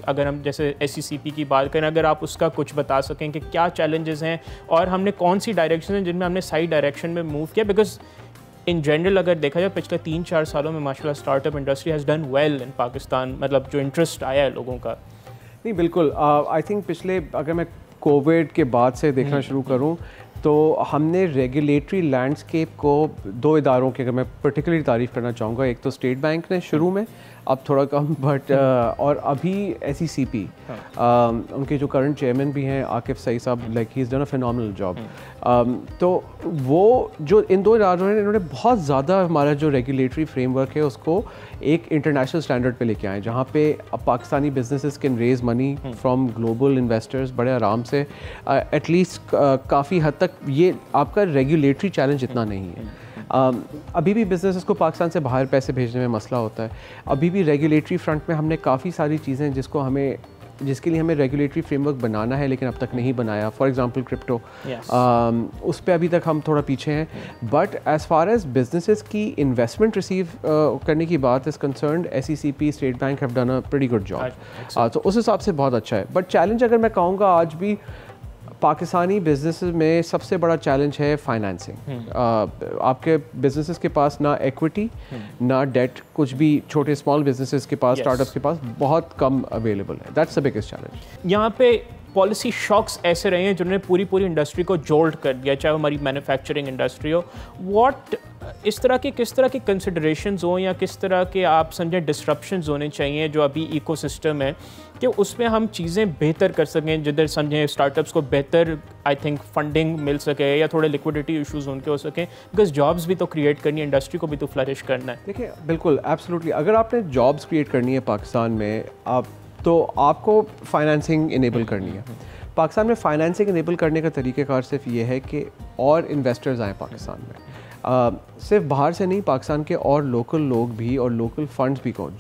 अगर हम जैसे SCCP की बात करें, अगर आप उसका कुछ बता सकें कि क्या चैलेंजेस हैं और हमने कौन सी डायरेक्शन हैं जिनमें हमने सही डायरेक्शन में मूव किया, बिकॉज इन जनरल अगर देखा जाए पिछले 3-4 सालों में माशाल्लाह startup industry has done well in Pakistan, मतलब जो इंटरेस्ट आया है लोगों का। नहीं बिल्कुल, आई थिंक पिछले, अगर मैं कोविड के बाद से देखना शुरू करूं तो हमने रेगुलेटरी लैंडस्केप को 2 इदारों की अगर मैं पर्टिकुलरली तारीफ़ करना चाहूँगा। एक तो स्टेट बैंक ने शुरू में, अब थोड़ा कम, बट और अभी SCCP, उनके जो करंट चेयरमैन भी हैं आकिफ सईद साहब, like he is done a phenomenal job. तो वो जो इन 2 इदारों ने, इन्होंने बहुत ज़्यादा हमारा जो रेगुलेटरी फ्रेमवर्क है उसको एक इंटरनेशनल स्टैंडर्ड पे लेके आए, जहाँ पे अब Pakistani businesses can raise money from global investors बड़े आराम से, एटलीस्ट काफ़ी हद तक ये आपका रेगुलेटरी चैलेंज इतना नहीं है। अभी भी बिजनेसेस को पाकिस्तान से बाहर पैसे भेजने में मसला होता है। अभी भी रेगुलेटरी फ्रंट में हमने काफ़ी सारी चीज़ें जिसके लिए हमें रेगुलेटरी फ्रेमवर्क बनाना है लेकिन अब तक नहीं बनाया। फॉर एग्जांपल क्रिप्टो, उस पर अभी तक हम थोड़ा पीछे हैं। But as far as businesses की इन्वेस्टमेंट रिसीव करने की बात is concerned, SCCP, state bank have done a pretty good job. तो उस हिसाब से बहुत अच्छा है। बट चैलेंज अगर मैं कहूँगा आज भी पाकिस्तानी बिजनेसेस में सबसे बड़ा चैलेंज है फाइनेंसिंग। आपके बिजनेसेस के पास ना इक्विटी ना डेट, कुछ भी छोटे स्मॉल बिजनेसेस के पास, स्टार्टअप्स के पास बहुत कम अवेलेबल है। That's the biggest challenge. यहाँ पे पॉलिसी शॉक्स ऐसे रहे हैं जिन्होंने पूरी इंडस्ट्री को जोल्ट कर दिया, चाहे हमारी मैन्युफैक्चरिंग इंडस्ट्री हो। किस तरह के कंसिडरेशंस हों या किस तरह के आप समझें डिस्ट्रप्शंस होने चाहिए जो अभी इकोसिस्टम है कि उसमें हम चीज़ें बेहतर कर सकें, जिधर समझें स्टार्टअप्स को बेहतर आई थिंक फंडिंग मिल सके या थोड़े लिक्विडिटी इश्यूज उनके हो सकें, बिकॉज जॉब्स भी तो क्रिएट करनी है, इंडस्ट्री को भी तो फ्लरिश करना है। देखिए बिल्कुल एब्सोल्युटली, अगर आपने जॉब्स क्रिएट करनी है पाकिस्तान में तो आपको फाइनेंसिंग इनेबल करनी है। पाकिस्तान में फाइनेंसिंग इनेबल करने का तरीक़ाकार सिर्फ ये है कि और इन्वेस्टर्स आएँ पाकिस्तान में, सिर्फ बाहर से नहीं, पाकिस्तान के और लोकल लोग भी और लोकल फंड्स भी को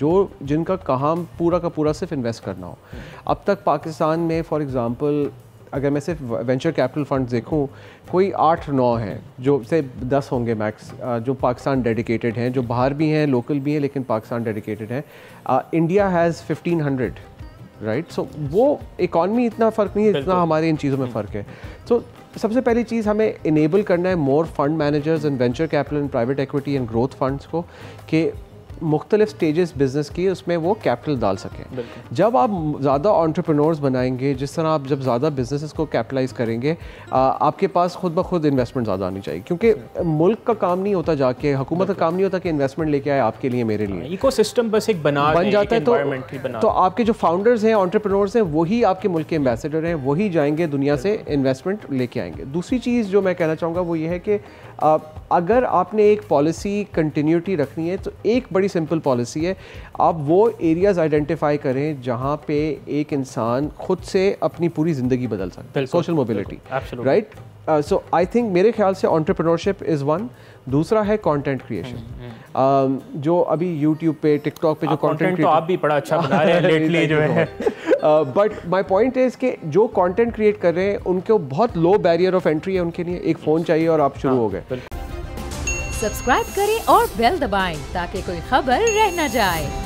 जिनका काम पूरा का पूरा सिर्फ इन्वेस्ट करना हो। अब तक पाकिस्तान में फॉर एग्ज़ाम्पल अगर मैं सिर्फ वेंचर कैपिटल फंड्स देखूं, कोई 8-9 हैं, जो से 10 होंगे मैक्स, जो पाकिस्तान डेडिकेटेड हैं, जो बाहर भी हैं लोकल भी हैं लेकिन पाकिस्तान डेडिकेटेड हैं। India has 1500, right. सो वो इकॉनमी इतना फ़र्क नहीं है जितना हमारे इन चीज़ों में फ़र्क है। सो सबसे पहली चीज़ हमें इनेबल करना है more fund managers and venture capital and private equity and growth funds को, कि मुख्तलिफ स्टेजेस बिजनेस की उसमें वो कैपिटल डाल सकें। जब आप ज़्यादा एंटरप्रेन्योर्स बनाएंगे, जिस तरह आप जब ज़्यादा बिजनेसेस को कैपिटलाइज करेंगे, आपके पास खुद ब खुद इन्वेस्टमेंट ज़्यादा आनी चाहिए, क्योंकि मुल्क का काम नहीं होता जाके, हुकूमत का काम नहीं होता कि इन्वेस्टमेंट लेके आए आपके लिए मेरे लिए। इकोसिस्टम बस एक बन जाता है। तो आपके जो फाउंडर्स हैं, एंटरप्रेन्योर्स हैं, वही आपके मुल्क के एम्बेसडर हैं, वही जाएंगे दुनिया से इन्वेस्टमेंट लेके आएंगे। दूसरी चीज़ जो मैं कहना चाहूँगा वो ये है कि अगर आपने एक पॉलिसी कंटिन्यूटी रखनी है तो एक बड़ी सिंपल पॉलिसी है, आप वो एरियाज़ आइडेंटिफाई करें जहाँ पे एक इंसान खुद से अपनी पूरी ज़िंदगी बदल सकता है, social mobility, right. So I think मेरे ख्याल से एंटरप्रेन्योरशिप इज़ वन। दूसरा है कंटेंट क्रिएशन, जो अभी यूट्यूब पे, टिकटॉक पे जो कंटेंट तो आप भी बड़ा अच्छा बना रहे हैं लेटली जो है। बट माई पॉइंट इज़ कि जो कंटेंट क्रिएट कर रहे हैं उनको बहुत लो बैरियर ऑफ एंट्री है, उनके लिए एक फ़ोन चाहिए और आप शुरू हो गए। सब्सक्राइब करें और बेल दबाएं ताकि कोई खबर रह न जाए।